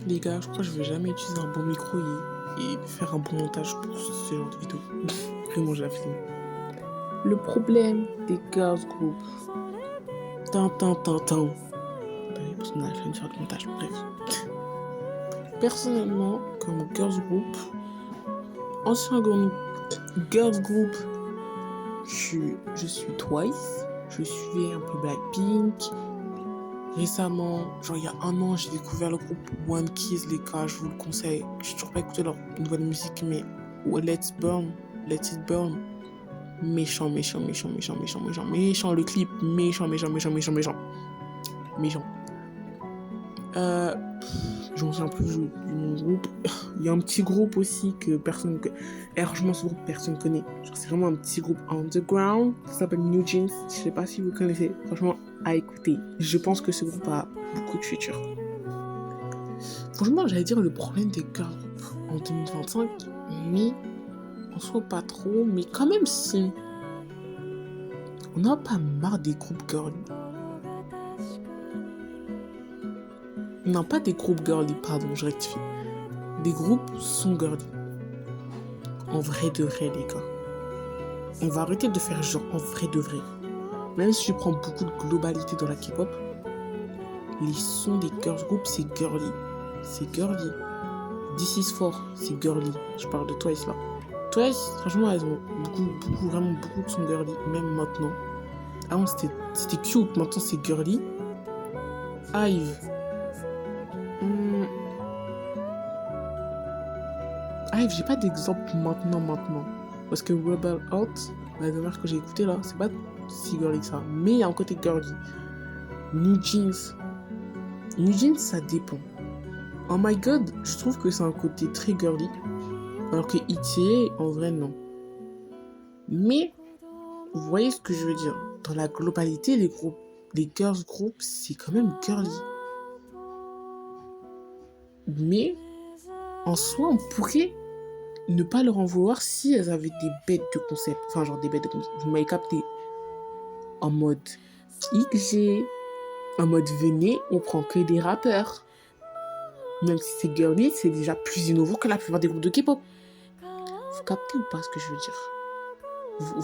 Les gars, je crois que je vais jamais utiliser un bon micro et faire un bon montage pour ce genre de vidéo. Vraiment, j'ai la flemme. Le problème des girls group. Tin. Parce qu'on a la flemme de faire du montage, bref. Personnellement, comme girls group, ancien girls group, je suis Twice. Je suis un peu Blackpink. Récemment, genre il y a un an, j'ai découvert le groupe One Kiss, les gars, je vous le conseille. J'ai toujours pas écouté leur nouvelle musique, mais Let It Burn. Méchant. Le clip, méchant. Je me souviens plus du nom du groupe. Il y a un petit groupe aussi que personne... Et franchement, ce groupe, personne connaît. Genre, c'est vraiment un petit groupe underground. Ça s'appelle New Jeans. Je sais pas si vous connaissez. Franchement, à écouter. Je pense que ce groupe a beaucoup de futur. Franchement, j'allais dire le problème des girl groups en 2025, mais en soi pas trop. Mais quand même, si. On n'a pas marre des groupes girly. Non, pas des groupes girly, pardon, je rectifie. Des groupes sont girly. En vrai de vrai, les gars. On va arrêter de faire genre en vrai de vrai. Même si je prends beaucoup de globalité dans la K-pop, les sons des girls groups, c'est girly. This is for, c'est girly. Je parle de Twice là. Twice, franchement, elles ont vraiment beaucoup de sons girly, même maintenant. Avant, c'était cute, maintenant c'est girly. IVE. IVE, j'ai pas d'exemple maintenant. Parce que Rebel Out, la dernière que j'ai écouté là, c'est pas si girly que ça. Mais il y a un côté girly. New Jeans, ça dépend. Oh my god, je trouve que c'est un côté très girly. Alors que ETA, en vrai, non. Mais, vous voyez ce que je veux dire. Dans la globalité, les girls groups, c'est quand même girly. Mais, en soi, on pourrait ne pas leur en vouloir si elles avaient des bêtes de concept. Enfin, genre des bêtes de concept. Vous m'avez capté. En mode XG, en mode venez, on prend que des rappeurs. Même si c'est girly, c'est déjà plus innovant que la plupart des groupes de K-pop. Vous captez ou pas ce que je veux dire?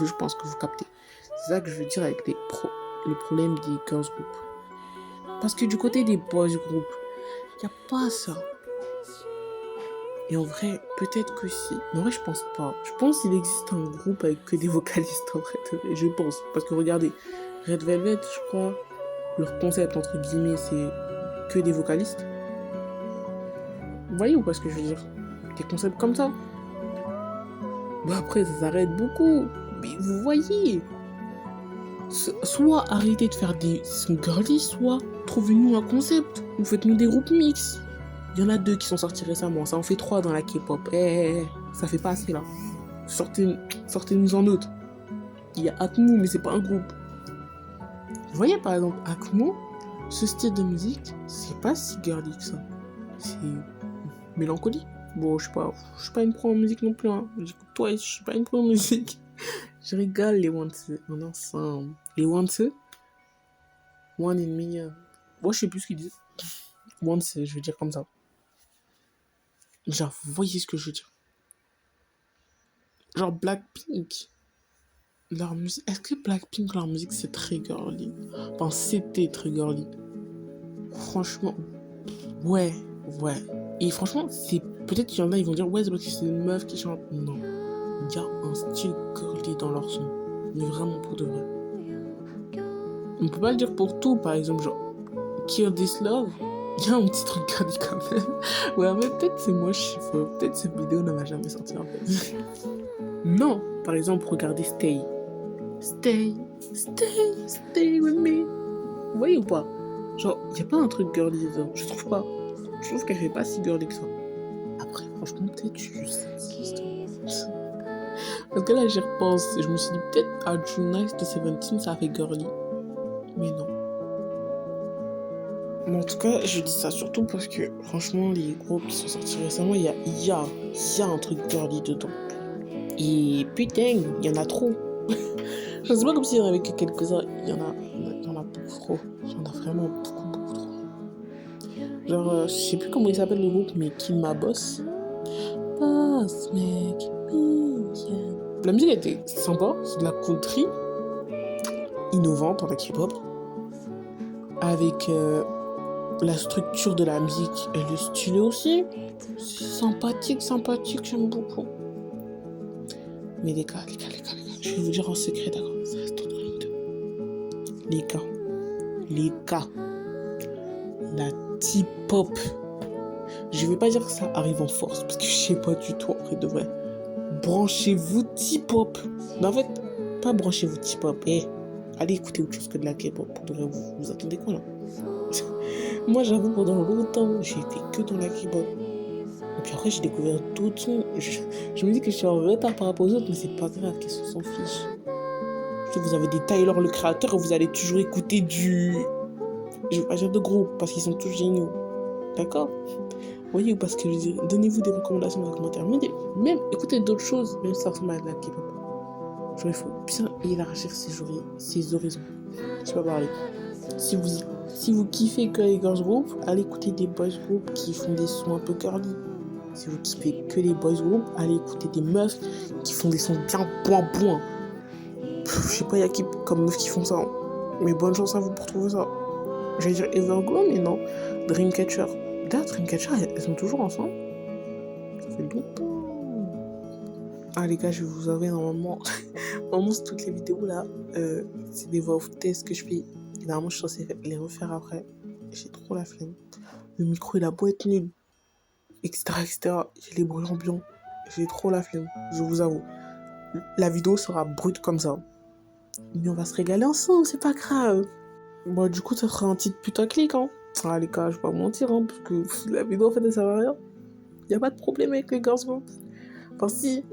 Je pense que vous captez. C'est ça que je veux dire avec les problèmes des girls group. Parce que du côté des boys group, il n'y a pas ça. Et en vrai, peut-être que si. Mais en vrai, je pense pas. Je pense qu'il existe un groupe avec que des vocalistes en vrai. Je pense. Parce que regardez, Red Velvet, je crois, leur concept entre guillemets, c'est que des vocalistes. Vous voyez ou pas ce que je veux dire? Des concepts comme ça. Bah après, ça s'arrête beaucoup. Mais vous voyez. Soit arrêtez de faire des sons girly, soit trouvez-nous un concept. Ou faites-nous des groupes mix. Il y en a 2 qui sont sortis récemment. Ça en fait 3 dans la K-pop. Ça fait pas assez là. Sortez-nous en autre. Il y a Akmu, mais c'est pas un groupe. Vous voyez par exemple Akmu, ce style de musique, c'est pas si girly que ça. C'est mélancolie. Bon, je suis pas une pro en musique non plus. Hein. J'écoute toi, je suis pas une pro en musique. Je rigole les Once en ensemble. Les Once, One in Million. Moi, je sais plus ce qu'ils disent. Once, je veux dire comme ça. Genre, vous voyez ce que je veux dire. Genre Blackpink. Leur musique. Est-ce que Blackpink, leur musique, c'est très girly? Enfin, c'était très girly. Franchement, ouais. Et franchement, c'est peut-être qu'il y en a, ils vont dire ouais, c'est parce que c'est une meuf qui chante. Non. Il y a un style girly dans leur son. Mais vraiment pour de vrai. On peut pas le dire pour tout, par exemple, genre Kill This Love. Il y a un petit truc girly quand même. Ouais, mais peut-être c'est moi, je sais pas. Peut-être cette vidéo ne va jamais sortir en fait. Non. Par exemple, regardez Stay. Stay with me. Vous voyez ou pas? Genre, il y a pas un truc girly dedans. Je trouve pas. Je trouve qu'elle fait pas si girly que ça. Après, franchement, peut-être je sais. Parce que là, j'y repense. Je me suis dit, peut-être à Nice de 17, ça fait girly. Mais non. Mais en tout cas, je dis ça surtout parce que, franchement, les groupes qui sont sortis récemment, il y a un truc girly dedans. Et putain, il y en a trop. Je sais pas comme s'il y en avait que quelques-uns. Il y en a beaucoup trop. Il y en a vraiment beaucoup trop. Genre, je sais plus comment il s'appelle le groupe, mais Kill Ma Boss. Boss, make me, yeah. La musique était sympa, c'est de la country, innovante en la K-pop, avec la structure de la musique et le style aussi. C'est sympathique, j'aime beaucoup. Mais les gars, je vais vous dire en secret, d'accord, ça reste entre nous deux. Les gars, la T-pop, je vais pas dire que ça arrive en force, parce que je sais pas du tout, après de vrai. Branchez-vous T-pop. Mais en fait, pas branchez-vous T-pop, allez écouter autre chose que de la K-pop. Pour de vrai, vous attendez quoi là? Moi, j'avoue, pendant longtemps, j'ai été que dans la K-pop. Et puis après, j'ai découvert d'autres sons. Je me dis que je suis en retard par rapport aux autres, mais c'est pas grave, qu'est-ce qu'on s'en fiche. Si vous avez des Tyler, le créateur, vous allez toujours écouter du... Je vais pas dire de groupe, parce qu'ils sont tous géniaux. D'accord? Voyez, parce que je dis, donnez-vous des recommandations dans les commentaires. Même écoutez d'autres choses, même si ça ressemble à de la K-pop. Genre, il faut bien élargir ses horizons. Je sais pas parler. Si vous kiffez que les girls group, allez écouter des boys group qui font des sons un peu curly. Si vous kiffez que les boys group, allez écouter des meufs qui font des sons bien boing. Je sais pas, il y a qui comme meufs qui font ça. Hein. Mais bonne chance à vous pour trouver ça. J'allais dire Everglow, mais non. Dreamcatcher. D'ailleurs, Dreamcatcher, elles sont toujours ensemble. Ça fait longtemps. Ah les gars, je vais vous avouer, normalement, c'est toutes les vidéos là, c'est des voix off tests que je fais. Et normalement, je suis censée les refaire après. J'ai trop la flemme. Le micro, il a beau être nul, etc. J'ai les bruits ambiants. J'ai trop la flemme, je vous avoue. La vidéo sera brute comme ça. Mais on va se régaler ensemble, c'est pas grave. Bon, du coup, ça sera un titre putaclic, hein. Ah les gars, je vais pas mentir, hein, parce que la vidéo, en fait, elle sert à rien. Y a pas de problème avec les girls group. Enfin, si,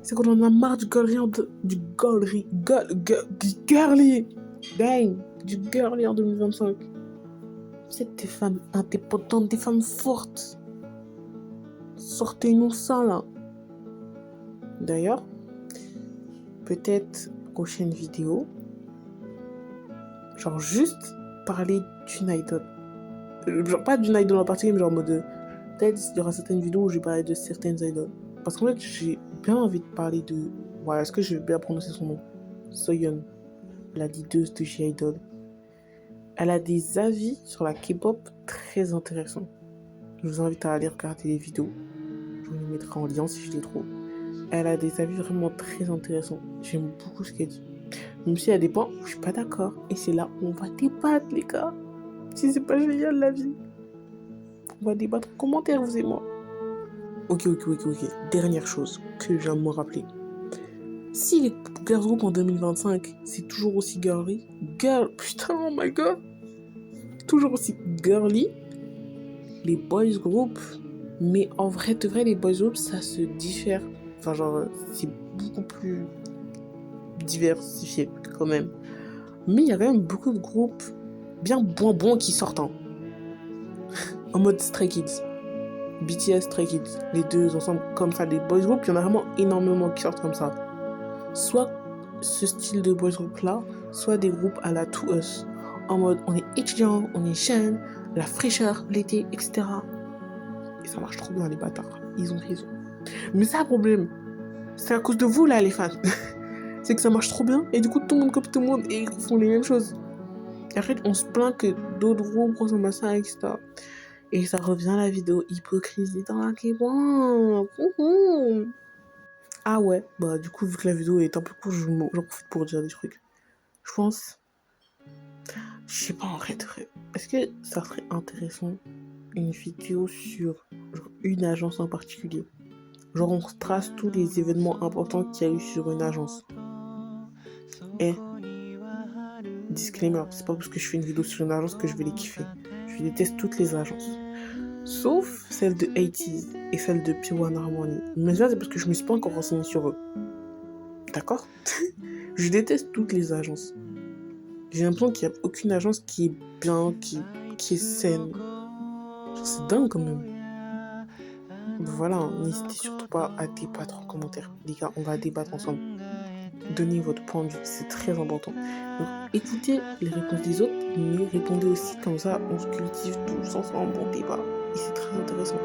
c'est qu'on en a marre du girly en 2025. Vous êtes des femmes indépendantes, des femmes fortes. Sortez-nous ça, là. D'ailleurs, peut-être prochaine vidéo, genre juste parler d'une idol. Genre pas d'une idol en particulier, mais genre en mode... Peut-être il y aura certaines vidéos où je vais parler de certaines idoles. Parce qu'en fait, j'ai bien envie de parler de... Voilà, est-ce que je vais bien prononcer son nom? Soyeon, la leaduse de J-Idol. Elle a des avis sur la K-pop très intéressants. Je vous invite à aller regarder les vidéos. Je vous les mettrai en lien si je les trouve. Elle a des avis vraiment très intéressants. J'aime beaucoup ce qu'elle dit. Même s'il y a des points où je suis pas d'accord. Et c'est là où on va débattre, les gars. Si c'est pas génial, la vie. On va débattre en commentaire, vous et moi. Ok. Dernière chose que je viens de me rappeler. Si les girls group en 2025, c'est toujours aussi girly. Putain, oh my god. Toujours aussi girly. Les boys group. Mais en vrai, de vrai, les boys group, ça se diffère. Enfin, genre, c'est beaucoup plus diversifié quand même. Mais il y a quand même beaucoup de groupes bien bonbons qui sortent. Hein. En mode Stray Kids. BTS, Stray Kids. Les deux ensemble comme ça, des boys group, il y en a vraiment énormément qui sortent comme ça. Soit ce style de boys group là, soit des groupes à la To Us. En mode, on est étudiant, on est jeune, la fraîcheur, l'été, etc. Et ça marche trop bien, les bâtards. Ils ont raison. Mais c'est un problème. C'est à cause de vous, là, les fans. C'est que ça marche trop bien. Et du coup, tout le monde copie tout le monde et ils font les mêmes choses. Et après, on se plaint que d'autres groupes ressemblent à ça, etc. Et ça revient à la vidéo hypocrisie dans la K-pop. Ah ouais, bah du coup, vu que la vidéo est un peu courte, j'en profite pour dire des trucs. Je pense... Je sais pas en vrai. Est-ce que ça serait intéressant une vidéo sur genre, une agence en particulier? Genre on trace tous les événements importants qu'il y a eu sur une agence. Et disclaimer, c'est pas parce que je fais une vidéo sur une agence que je vais les kiffer. Je déteste toutes les agences. Sauf celle de 80s et celle de P1 Harmony. Mais ça, c'est parce que je me suis pas encore renseignée sur eux. D'accord? Je déteste toutes les agences. J'ai l'impression qu'il n'y a aucune agence qui est bien, qui est saine. Genre, c'est dingue quand même. Voilà, n'hésitez surtout pas à débattre en commentaire. Les gars, on va débattre ensemble. donner votre point de vue, c'est très important. Donc écoutez les réponses des autres, mais répondez aussi comme ça, on se cultive tous ensemble, bon débat et c'est très intéressant.